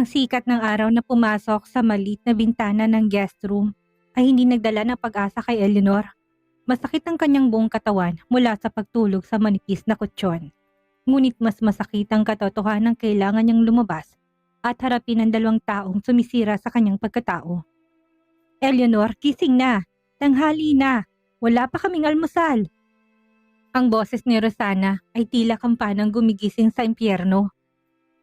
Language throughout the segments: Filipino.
Ang sikat ng araw na pumasok sa maliit na bintana ng guest room ay hindi nagdala ng pag-asa kay Eleanor. Masakit ang kanyang buong katawan mula sa pagtulog sa manipis na kutsyon. Ngunit mas masakit ang katotohanan kailangan niyang lumabas at harapin ang dalawang taong sumisira sa kanyang pagkatao. Eleanor, gising na! Tanghali na! Wala pa kaming almusal! Ang boses ni Rosana ay tila kampanang gumigising sa impyerno.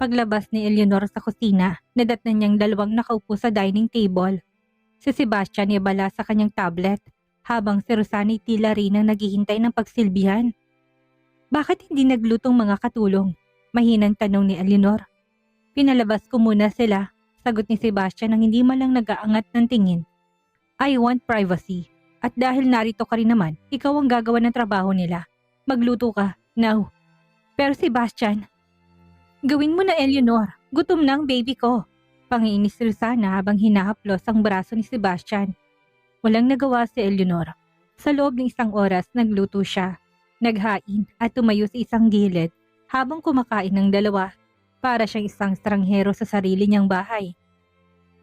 Paglabas ni Eleanor sa kusina, nadatnan niyang dalawang nakaupo sa dining table. Si Sebastian ay abala sa kanyang tablet, habang si Rosana ay tila rin ang naghihintay ng pagsilbihan. Bakit hindi naglutong mga katulong? Mahinang tanong ni Eleanor. Pinalabas ko muna sila, sagot ni Sebastian nang hindi man lang nag-aangat ng tingin. I want privacy. At dahil narito ka rin naman, ikaw ang gagawa ng trabaho nila. Magluto ka, now. Pero Sebastian, gawin mo na Eleanor, gutom na ang baby ko. Pangiinis si Rosana habang hinahaplos ang braso ni Sebastian. Walang nagawa si Eleanor. Sa loob ng isang oras nagluto siya. Naghain at tumayo sa isang gilid habang kumakain ng dalawa para siyang isang estranghero sa sarili niyang bahay.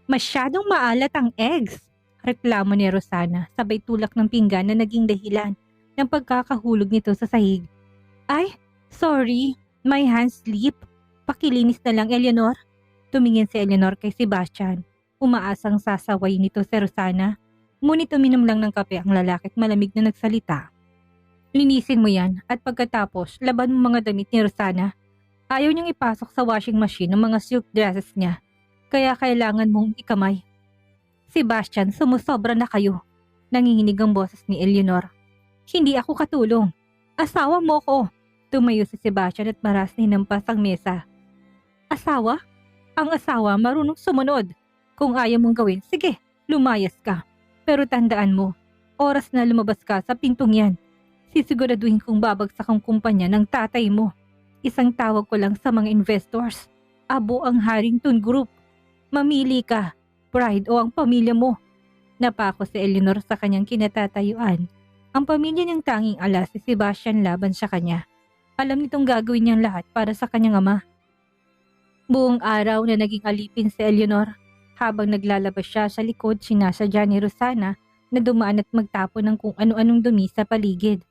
Masyadong maalat ang eggs, reklamo ni Rosana sabay tulak ng pinggan na naging dahilan ng pagkakahulog nito sa sahig. Ay, sorry, my hands slip. Pakilinis na lang Eleanor. Tumingin si Eleanor kay Sebastian. Umaasang sasaway nito si Rosana. Ngunit uminom lang ng kape ang lalaki at malamig na nagsalita. Linisin mo yan at pagkatapos laban mo mga damit ni Rosana. Ayaw niyang ipasok sa washing machine ang mga silk dresses niya. Kaya kailangan mong ikamay. Sebastian, sumusobra na kayo. Nanginginig ang boses ni Eleanor. Hindi ako katulong. Asawa mo ko. Tumayo si Sebastian at maras na hinampas ang mesa. Asawa? Ang asawa marunong sumunod. Kung ayaw mong gawin, sige, lumayas ka. Pero tandaan mo, oras na lumabas ka sa pintong yan. Sisiguraduhin kong babagsak ang kumpanya ng tatay mo. Isang tawag ko lang sa mga investors. Abo ang Harrington Group. Mamili ka, pride o ang pamilya mo. Napako si Eleanor sa kanyang kinatatayuan. Ang pamilya niyang tanging ala si Sebastian laban sa kanya. Alam nitong gagawin niyang lahat para sa kanyang ama. Buong araw na naging alipin si Eleanor. Habang naglalabas siya sa likod, sinasadya ni Rosana na dumaan at magtapon ng kung ano-anong dumi sa paligid.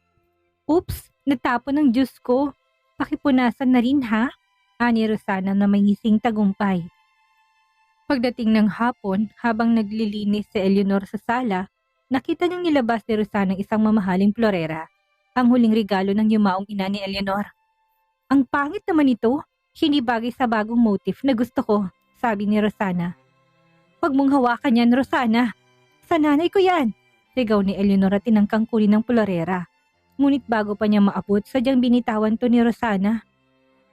Oops, natapon ang juice ko. Pakipunasan na rin ha? Ani Rosana na may ngising tagumpay. Pagdating ng hapon, habang naglilinis si Eleanor sa sala, nakita niyang nilabas ni Rosana ang isang mamahaling florera, ang huling regalo ng yumaong ina ni Eleanor. Ang pangit naman ito, hindi bagay sa bagong motif na gusto ko, sabi ni Rosana. Huwag mong hawakan yan, Rosana. Sa nanay ko yan, sigaw ni Eleanor at tinangkang kunin ng florera. Ngunit bago pa niya maabot, sadyang binitawan to ni Rosana.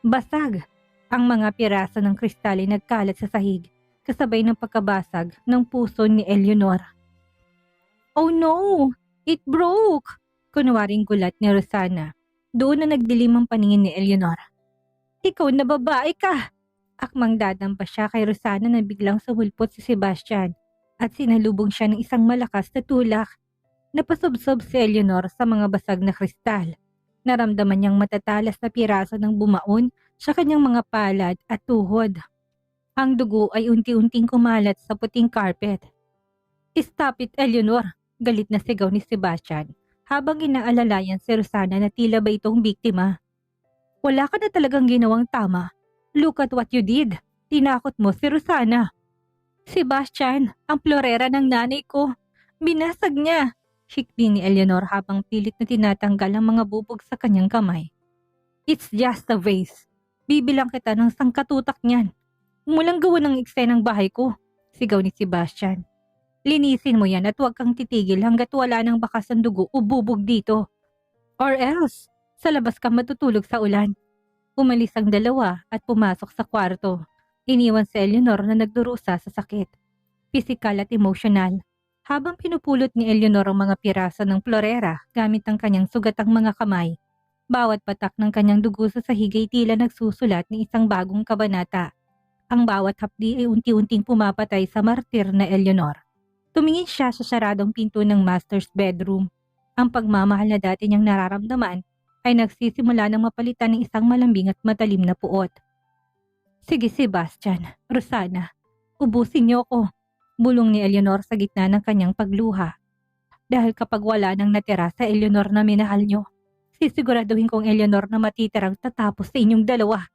Basag. Ang mga piraso ng kristal ay nagkalat sa sahig, kasabay ng pagkabasag ng puso ni Eleanor. Oh no! It broke! Kunwaring gulat ni Rosana. Doon na nagdilim ang paningin ni Eleanor. Ikaw na babae ka! Akmang dadampa siya kay Rosana na biglang sumulpot si Sebastian at sinalubong siya ng isang malakas na tulak. Napasubsob si Eleanor sa mga basag na kristal. Naramdaman niyang matatalas na piraso ng bumaon sa kanyang mga palad at tuhod. Ang dugo ay unti-unting kumalat sa puting carpet. Stop it, Eleanor! Galit na sigaw ni Sebastian habang inaalalayan si Rosana na tila ba itong biktima. Wala ka na talagang ginawang tama. Look at what you did. Tinakot mo si Rosana. Sebastian, ang florera ng nanay ko. Binasag niya. Hikbi ni Eleanor habang pilit na tinatanggal ang mga bubog sa kanyang kamay. It's just a vase. Bibilang kita ng sangkatutak niyan. Umulang gawa ng eksenang bahay ko, sigaw ni Sebastian. Linisin mo yan at huwag kang titigil hanggat wala ng bakas ng dugo o bubog dito. Or else, sa labas ka matutulog sa ulan. Umalis ang dalawa at pumasok sa kwarto. Iniwan si Eleanor na nagdurusa sa sakit, pisikal at emosyonal. Habang pinupulot ni Eleanor ang mga pirasa ng florera gamit ang kanyang sugatang mga kamay, bawat patak ng kanyang dugo sa sahig ay tila nagsusulat ng isang bagong kabanata. Ang bawat hapdi ay unti-unting pumapatay sa martir na Eleanor. Tumingin siya sa saradong pinto ng master's bedroom. Ang pagmamahal na dati niyang nararamdaman ay nagsisimula ng mapalitan ng isang malambing at matalim na puot. Sige Sebastian, Rosana, ubusin niyo ako. Bulong ni Eleanor sa gitna ng kanyang pagluha. Dahil kapag wala nang natira sa Eleanor na minahal niyo, sisiguraduhin kong Eleanor na matitirang tatapos sa inyong dalawa.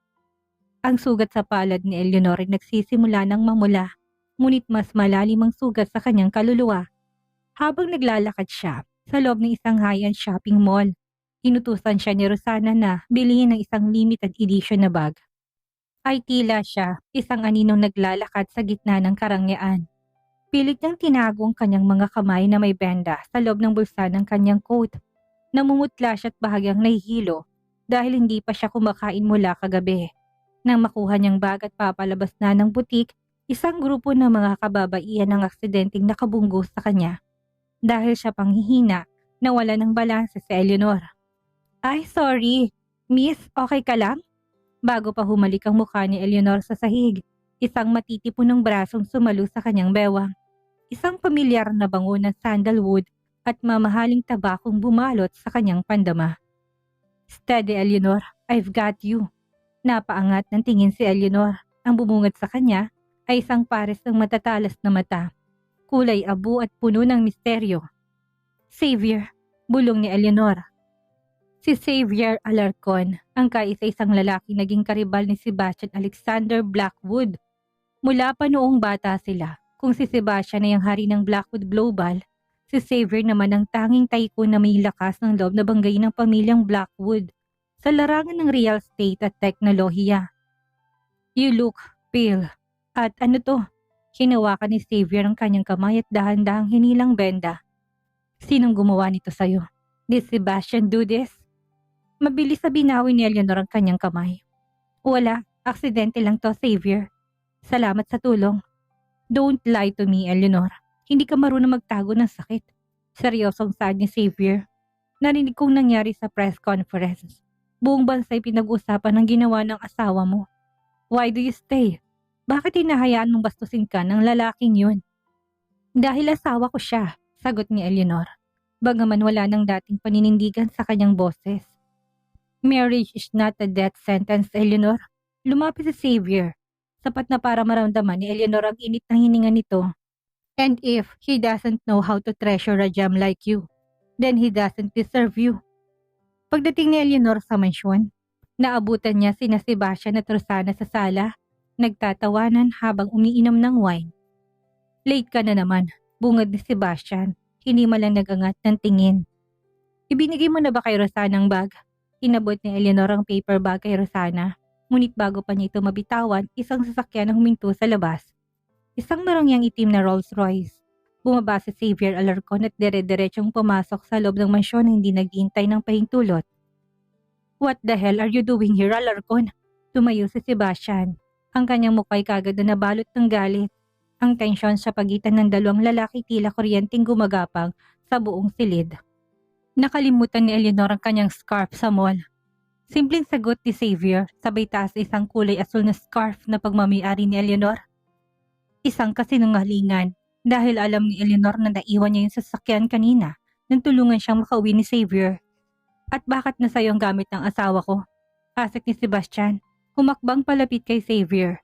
Ang sugat sa palad ni Eleanor ay nagsisimula ng mamula, ngunit mas malalim ang sugat sa kanyang kaluluwa. Habang naglalakad siya sa loob ng isang high-end shopping mall, inutusan siya ni Rosana na bilhin ng isang limited edition na bag. Ay tila siya isang aninong naglalakad sa gitna ng karangyaan. Pilit niyang tinago ang kanyang mga kamay na may benda sa loob ng bulsa ng kanyang coat. Namumutla siya at bahagyang nahihilo dahil hindi pa siya kumakain mula kagabi. Nang makuha niyang bag at papalabas na ng butik, isang grupo ng mga kababaihan ang aksidenteng nakabunggo sa kanya. Dahil siya panghihina, nawala ng balanse si Eleanor. Ay sorry, miss, okay ka lang? Bago pa humalik ang mukha ni Eleanor sa sahig, isang matitipon ng brasong sumalo sa kanyang bewang. Isang pamilyar na bango ng sandalwood at mamahaling tabakong bumalot sa kanyang pandama. Steady Eleanor, I've got you. Napaangat ng tingin si Eleanor. Ang bumungad sa kanya ay isang pares ng matatalas na mata. Kulay abu at puno ng misteryo. Xavier, bulong ni Eleanor. Si Xavier Alarcon, ang kaisa-isang lalaki naging karibal ni Sebastian Alexander Blackwood. Mula pa noong bata sila, kung si Sebastian ay ang hari ng Blackwood Global, si Xavier naman ang tanging tycoon na may lakas ng loob na banggain ng pamilyang Blackwood sa larangan ng real estate at teknolohiya. You look pale. At ano to? Hinawakan ni Xavier ang kanyang kamay at dahan-dahang hinilang benda. Sinong gumawa nito sa'yo? Did Sebastian do this? Mabilis na binawi ni Eleanor ang kanyang kamay. Wala, aksidente lang to, Xavier. Salamat sa tulong. Don't lie to me, Eleanor. Hindi ka marunong magtago ng sakit. Seryosong saad ni Xavier. Narinig kong nangyari sa press conference. Buong bansa'y pinag-usapan ng ginawa ng asawa mo. Why do you stay? Bakit hinahayaan mong bastusin ka ng lalaking yun? Dahil asawa ko siya, sagot ni Eleanor. Bagaman wala nang dating paninindigan sa kanyang boses. Marriage is not a death sentence, Eleanor. Lumapit si Xavier. Sapat na para maramdaman ni Eleanor ang init ng hininga nito. And if he doesn't know how to treasure a gem like you, then he doesn't deserve you. Pagdating ni Eleanor sa mansyon, naabutan niya sina Sebastian at Rosana sa sala, nagtatawanan habang umiinom ng wine. Late ka na naman, bungad ni Sebastian, hindi malang nagangat ng tingin. Ibinigay mo na ba kay Rosana ang bag? Inabot ni Eleanor ang paper bag kay Rosana. Ngunit bago pa niya ito mabitawan, isang sasakyan ang huminto sa labas. Isang marangyang itim na Rolls Royce. Bumaba si Xavier Alarcon at dire-diretsong pumasok sa loob ng mansyon na hindi naghihintay ng pahintulot. What the hell are you doing here, Alarcon? Tumayo si Sebastian. Ang kanyang mukhay kagad na nabalot ng galit. Ang tensyon sa pagitan ng dalawang lalaki tila kuryenteng gumagapang sa buong silid. Nakalimutan ni Eleanor ang kanyang scarf sa mall. Simpleng sagot ni Xavier, sabay taas isang kulay asul na scarf na pagmamayari ni Eleanor. Isang kasinungalingan dahil alam ni Eleanor na naiwan niya yung sasakyan kanina nang tulungan siyang makauwi ni Xavier. At bakit nasa'yo ang gamit ng asawa ko? Asik ni Sebastian, humakbang palapit kay Xavier.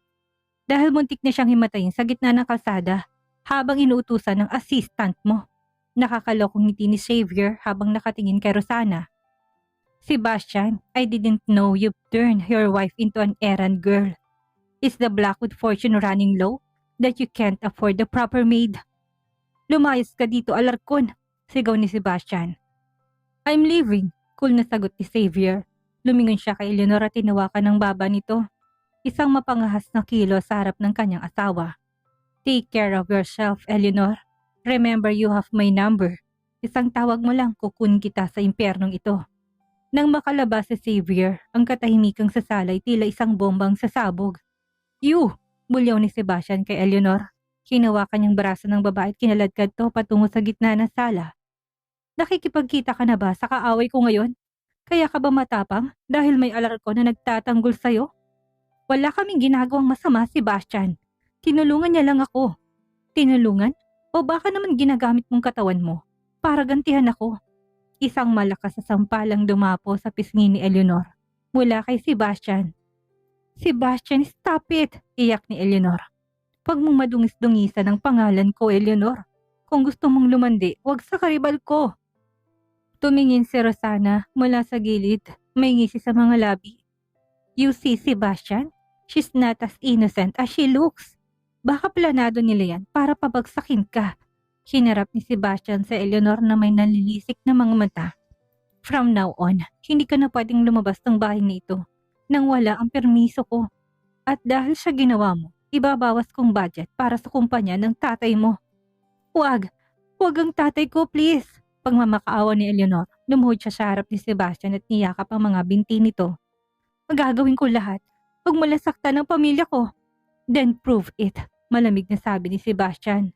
Dahil muntik na siyang himatayin sa gitna ng kalsada habang inuutusan ng assistant mo. Nakakalokong ngiti ni Xavier habang nakatingin kay Rosana. Sebastian, I didn't know you've turned your wife into an errand girl. Is the Blackwood fortune running low that you can't afford the proper maid? Lumayas ka dito, Alarcon, sigaw ni Sebastian. I'm leaving, cool na sagot ni Xavier. Lumingon siya kay Eleanor at tinawakan ng baba nito. Isang mapangahas na kilo sa harap ng kanyang asawa. Take care of yourself, Eleanor. Remember you have my number. Isang tawag mo lang, kukunin kita sa impyernong ito. Nang makalabas si Xavier, ang katahimikang sa sala ay tila isang bombang sasabog. You! Bulyaw ni Sebastian kay Eleanor. Hinawakan niyang braso ng babae at kinaladkad to patungo sa gitna ng sala. Nakikipagkita ka na ba sa kaaway ko ngayon? Kaya ka ba matapang dahil may Alarcon na nagtatanggol sa'yo? Wala kaming ginagawang masama, Sebastian. Tinulungan niya lang ako. Tinulungan? O baka naman ginagamit mong katawan mo para gantihan ako? Isang malakas na sampalang dumapo sa pisngi ni Eleanor mula kay Sebastian. Sebastian, stop it! Iyak ni Eleanor. Huwag mong madungis-dungisan ang pangalan ko, Eleanor. Kung gusto mong lumandi, huwag sa karibal ko. Tumingin si Rosana mula sa gilid, may ngisi sa mga labi. You see, Sebastian, she's not as innocent as she looks. Baka planado nila yan para pabagsakin ka. Hinarap ni Sebastian sa Eleanor na may nalilisik na mga mata. From now on, hindi ka na pwedeng lumabas ng bahay nito nang wala ang permiso ko. At dahil sa ginawa mo, ibabawas kong budget para sa kumpanya ng tatay mo. Huwag! Huwag ang tatay ko, please! Pagmamakaawa ni Eleanor, lumuhod siya sa harap ni Sebastian at niyakap ang mga binti nito. Magagawin ko lahat. Huwag mo lang saktan ang pamilya ko. Then prove it, malamig na sabi ni Sebastian.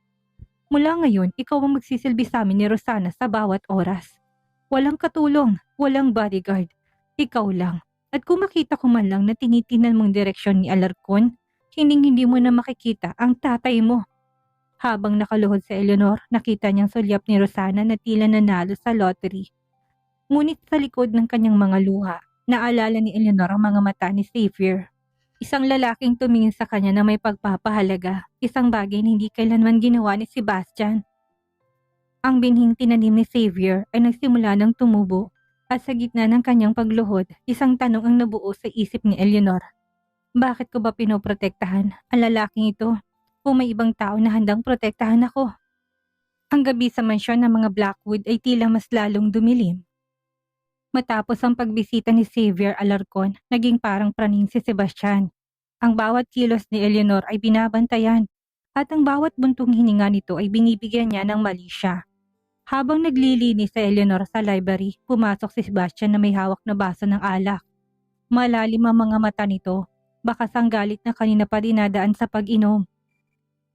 Mula ngayon, ikaw ang magsisilbi sa amin ni Rosana sa bawat oras. Walang katulong, walang bodyguard. Ikaw lang. At kung makita ko man lang na tinitinan mong direksyon ni Alarcon, hindi mo na makikita ang tatay mo. Habang nakaluhod sa Eleanor, nakita niyang sulyap ni Rosana na tila nanalo sa lottery. Ngunit sa likod ng kanyang mga luha, naalala ni Eleanor ang mga mata ni Xavier. Isang lalaking tumingin sa kanya na may pagpapahalaga, isang bagay na hindi kailanman ginawa ni Sebastian. Ang binhing tinanim ni Xavier ay nagsimula ng tumubo at sa gitna ng kanyang pagluhod, isang tanong ang nabuo sa isip ni Eleanor. Bakit ko ba pinoprotektahan ang lalaking ito kung may ibang tao na handang protektahan ako? Ang gabi sa mansyon ng mga Blackwood ay tila mas lalong dumilim. Matapos ang pagbisita ni Xavier Alarcon, naging parang praning si Sebastian. Ang bawat kilos ni Eleanor ay binabantayan at ang bawat buntong hininga nito ay binibigyan niya ng mali siya. Habang naglilinis sa Eleanor sa library, pumasok si Sebastian na may hawak na baso ng alak. Malalim ang mga mata nito, baka sanggalit na kanina pa dinadaan sa pag-inom.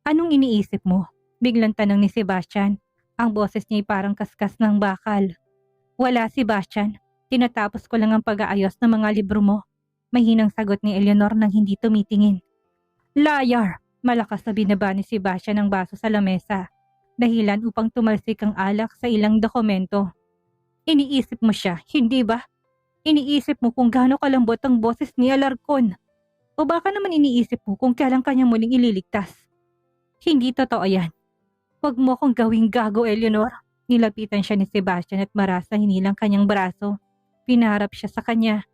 Anong iniisip mo? Biglang tanong ni Sebastian. Ang boses niya ay parang kaskas ng bakal. Wala, Sebastian. Tinatapos ko lang ang pag-aayos ng mga libro mo. Mahinang sagot ni Eleanor nang hindi tumitingin. Liar! Malakas na binaba ni Sebastian ang baso sa lamesa. Dahilan upang tumalsik ang alak sa ilang dokumento. Iniisip mo siya, hindi ba? Iniisip mo kung gaano kalambot ang boses ni Alarcon. O baka naman iniisip mo kung kailan kanya muling ililigtas. Hindi totoo yan. Huwag mo akong gawing gago, Eleanor. Nilapitan siya ni Sebastian at marasa hinilang kanyang braso. Pinaharap siya sa kanya.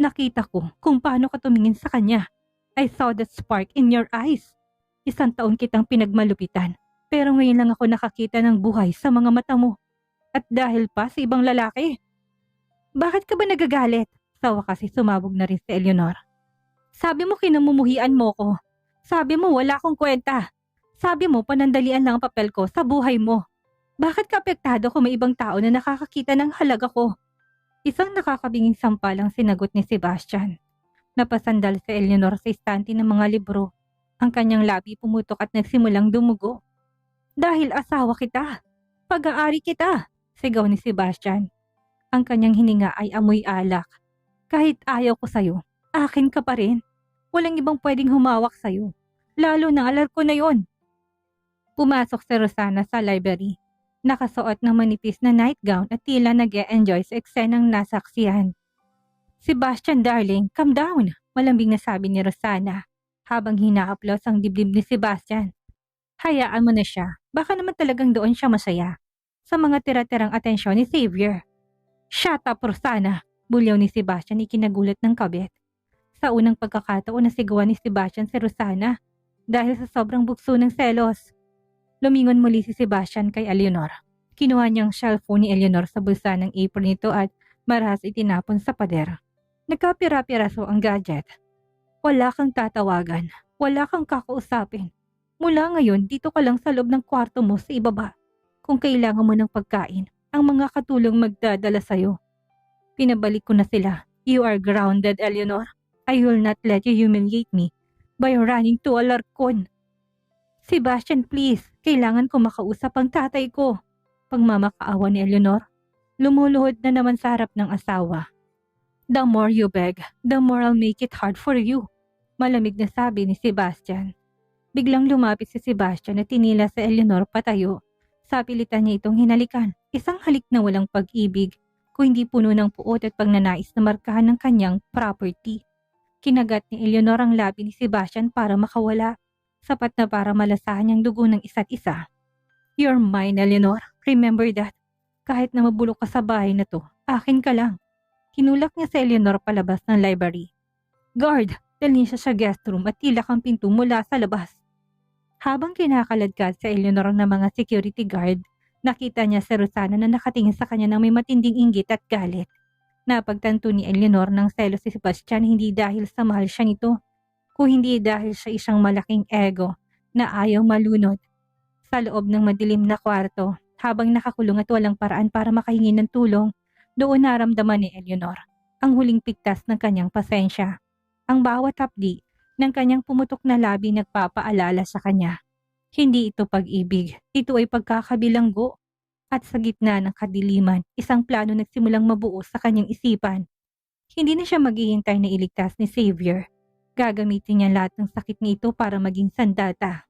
Nakita ko kung paano ka tumingin sa kanya. I saw that spark in your eyes. 1 taon kitang pinagmalupitan. Pero ngayon lang ako nakakita ng buhay sa mga mata mo. At dahil pa sa ibang lalaki. Bakit ka ba nagagalit? Sawa kasi sumabog na rin si Eleanor. Sabi mo kinamumuhian mo ko. Sabi mo wala akong kwenta. Sabi mo panandalian lang ang papel ko sa buhay mo. Bakit ka apektado kung may ibang tao na nakakakita ng halaga ko? Isang nakakabinging sampal ang sinagot ni Sebastian. Napasandal si Eleanor sa istante ng mga libro. Ang kanyang labi pumutok at nagsimulang dumugo. Dahil asawa kita. Pag-aari kita, sigaw ni Sebastian. Ang kanyang hininga ay amoy alak. Kahit ayaw ko sa'yo, akin ka pa rin. Walang ibang pwedeng humawak sa'yo. Lalo na Alarcon na yon. Pumasok si Rosana sa library. Nakasuot ng manipis na nightgown at tila nag-e-enjoy sa eksenang nasaksihan. Sebastian darling, calm down, malambing na sabi ni Rosana habang hinahaplos ang dibdib ni Sebastian. Hayaan mo na siya, baka naman talagang doon siya masaya sa mga tira-tirang atensyon ni Xavier. Shut up, Rosana, bulyaw ni Sebastian ikinagulat ng kabit. Sa unang pagkakataon nasigawan ni Sebastian si Rosana dahil sa sobrang bugso ng selos. Lumingon muli si Sebastian kay Eleanor. Kinuha niyang cellphone ni Eleanor sa bulsa ng apron nito at marahas itinapon sa pader. Nagkapira-piraso ang gadget. Wala kang tatawagan, wala kang kakausapin. Mula ngayon, dito ka lang sa loob ng kwarto mo sa ibaba. Kung kailangan mo ng pagkain, ang mga katulong magdadala sa'yo. Pinabalik ko na sila. You are grounded, Eleanor. I will not let you humiliate me by running to Alarcon. Sebastian, please. Kailangan ko makausap ang tatay ko. Pagmamakaawa ni Eleanor, lumuluhod na naman sa harap ng asawa. The more you beg, the more I'll make it hard for you. Malamig na sabi ni Sebastian. Biglang lumapit si Sebastian at tinila sa Eleanor patayo. Sa pilitan niya itong hinalikan. Isang halik na walang pag-ibig, kung hindi puno ng puot at pagnanais na markahan ng kanyang property. Kinagat ni Eleanor ang labi ni Sebastian para makawala, sapat na para malasahan niyang dugo ng isa't isa. You're mine, Eleanor. Remember that. Kahit na mabulok ka sa bahay na to, akin ka lang. Tinulak niya sa Eleanor palabas ng library. Guard! Dalhin siya sa guest room at tilak ang pinto mula sa labas. Habang kinakaladkad sa Eleanor ng mga security guard, nakita niya si Rosana na nakatingin sa kanya ng may matinding inggit at galit. Napagtanto ni Eleanor ng selos si Sebastian hindi dahil sa mahal siya nito, kung hindi dahil sa isang malaking ego na ayaw malunod. Sa loob ng madilim na kwarto, habang nakakulong at walang paraan para makahingi ng tulong, doon naramdaman ni Eleanor ang huling pigtas ng kanyang pasensya. Ang bawat hapdi ng kanyang pumutok na labi nagpapaalala sa kanya. Hindi ito pag-ibig, ito ay pagkakabilanggo. At sa gitna ng kadiliman, isang plano nagsimulang mabuo sa kanyang isipan. Hindi na siya maghihintay na iligtas ni Xavier. Gagamitin niya lahat ng sakit nito para maging sandata.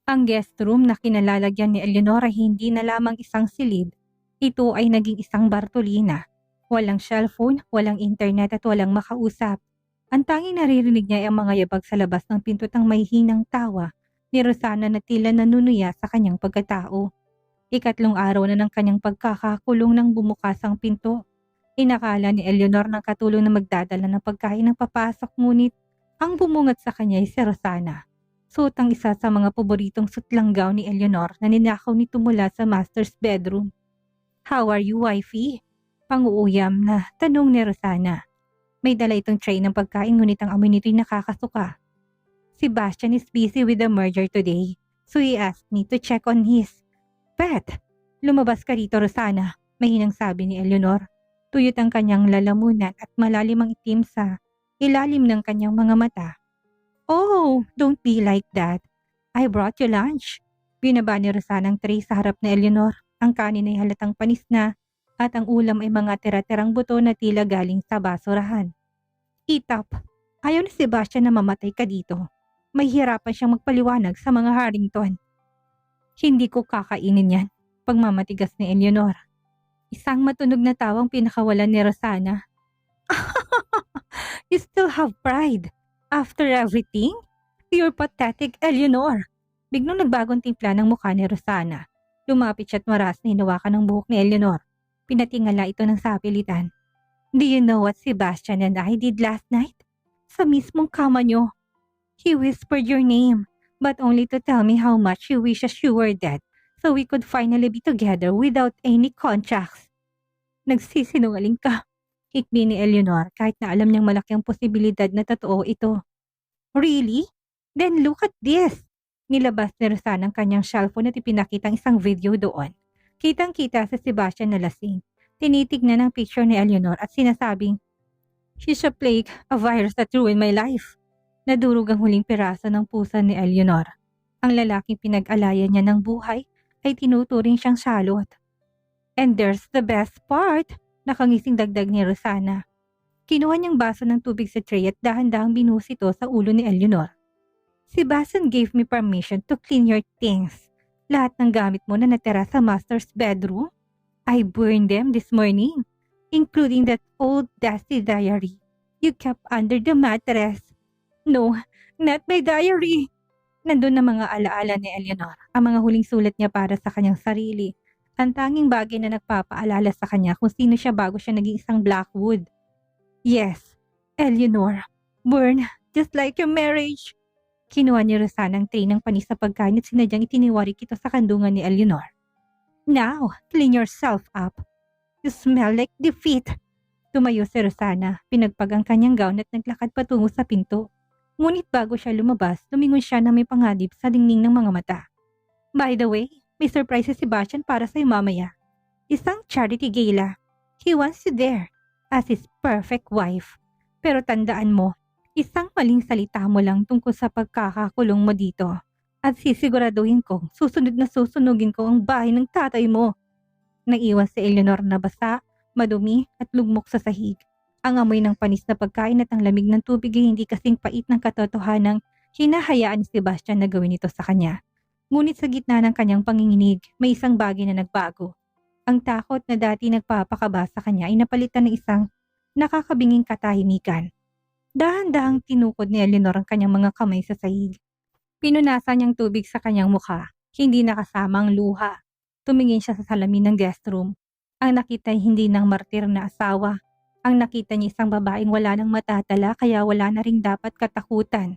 Ang guest room na kinalalagyan ni Eleanor ay hindi na lamang isang silid. Ito ay naging isang Bartolina. Walang cellphone, walang internet at walang makausap. Ang tanging naririnig niya ay ang mga yabag sa labas ng pinto at ang mahihinang tawa ni Rosana na tila nanunuya sa kanyang pagkatao. Ikatlong araw na ng kanyang pagkakakulong nang bumukas ang pinto. Inakala ni Eleanor ng katulong na magdadala ng pagkain ng papasok, ngunit ang bumungat sa kanya ay si Rosana. Suot ang isa sa mga paboritong sutlang gown ni Eleanor na ninakaw nito mula sa master's bedroom. How are you, wifey? Panguuyam na tanong ni Rosana. May dala itong tray ng pagkain ngunit ang amoy nito'y nakakasuka. Sebastian is busy with the merger today, so he asked me to check on his. Pet, lumabas ka rito, Rosana, mahinang sabi ni Eleanor. Tuyot ang kanyang lalamunan at malalim ang itim sa ilalim ng kanyang mga mata. Oh, don't be like that. I brought you lunch. Binaba ni Rosana ang tray sa harap ni Eleanor. Ang kanin ay halatang panis na at ang ulam ay mga tira-tirang buto na tila galing sa basurahan. Eat up. Ayaw ni Sebastian na mamatay ka dito. May hirapan siyang magpaliwanag sa mga Harrington. Hindi ko kakainin yan, pagmamatigas ni Eleanor. Isang matunog na tawang pinakawalan ni Rosana. You still have pride. After everything? You're pathetic, Eleanor. Biglang nagbagong timpla ng mukha ni Rosana. Lumapit siya at maras na hinawakan ng buhok ni Eleanor. Pinatingala ito ng sapilitan. Do you know what Sebastian and I did last night? Sa mismong kama niyo. He whispered your name, but only to tell me how much he wishes you were dead so we could finally be together without any contracts. Nagsisinungaling ka. Hikbi ni Eleanor kahit na alam niyang malaki ang posibilidad na totoo ito. Really? Then look at this. Nilabas ni Rosana ang kanyang cellphone at ipinakita ang isang video doon. Kitang-kita sa Sebastian na lasing. Tinitignan ang picture ni Eleanor at sinasabing, She's a plague, a virus that ruined my life. Nadurog ang huling piraso ng pusa ni Eleanor. Ang lalaking pinag-alayan niya ng buhay ay tinuturing siyang salot. And there's the best part, nakangising dagdag ni Rosana. Kinuha niyang baso ng tubig sa tray at dahan-dahang binuhos ito sa ulo ni Eleanor. Sebastian gave me permission to clean your things. Lahat ng gamit mo na natira sa master's bedroom, I burned them this morning, including that old dusty diary you kept under the mattress. No, not my diary. Nandun na mga alaala ni Eleanor, ang mga huling sulat niya para sa kanyang sarili. Ang tanging bagay na nagpapaalala sa kanya kung sino siya bago siya naging isang Blackwood. Yes, Eleanor, burn just like your marriage. Kinuha ni Rosana ang tray ng panis sa pagkain at sinadyang itiniwarik ito sa kandungan ni Eleanor. Now, clean yourself up. You smell like defeat. Tumayo si Rosana, pinagpag ang kanyang gown at naglakad patungo sa pinto. Ngunit bago siya lumabas, lumingon siya na may pangadib sa dingning ng mga mata. By the way, may surprise si Sebastian para sa'yo mamaya. Isang charity gala. He wants you there as his perfect wife. Pero tandaan mo, isang maling salita mo lang tungkol sa pagkakakulong mo dito. At sisiguraduhin ko, susunod na susunugin ko ang bahay ng tatay mo. Naiwan si Eleanor na basa, madumi at lugmok sa sahig. Ang amoy ng panis na pagkain at ang lamig ng tubig ay hindi kasing pait ng katotohanang hinahayaan ni Sebastian na gawin ito sa kanya. Ngunit sa gitna ng kanyang panginginig, may isang bagay na nagbago. Ang takot na dati nagpapakaba sa kanya ay napalitan ng isang nakakabinging katahimikan. Dahan-dahang tinukod ni Eleanor ang kanyang mga kamay sa sahig. Pinunasan niyang tubig sa kanyang mukha, hindi nakasama ang luha. Tumingin siya sa salamin ng guest room. Ang nakita ay hindi ng martir na asawa. Ang nakita niya isang babaeng wala nang matatala kaya wala na ring dapat katakutan.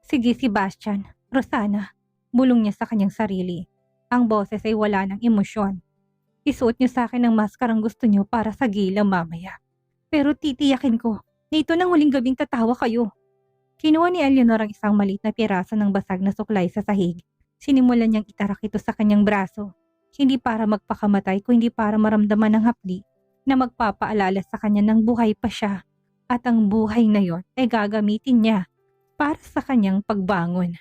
Sige Sebastian, Rosana, bulong niya sa kanyang sarili. Ang boses ay wala ng emosyon. Isuot niyo sa akin ang maskarang gusto niyo para sa gila mamaya. Pero titiyakin ko na ito ng huling gabing tatawa kayo. Kinuha ni Eleanor ang isang maliit na piraso ng basag na suklay sa sahig. Sinimulan niyang itarak ito sa kanyang braso. Hindi para magpakamatay kundi para maramdaman ng hapdi na magpapaalala sa kanya ng buhay pa siya. At ang buhay na yon ay gagamitin niya para sa kanyang pagbangon.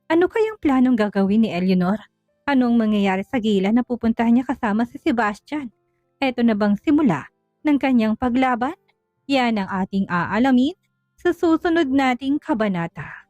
Ano kayang planong gagawin ni Eleanor? Anong mangyayari sa gila na pupuntahan niya kasama si Sebastian? Ito na bang simula ng kanyang paglaban? Yan ang ating aalamin sa susunod nating kabanata.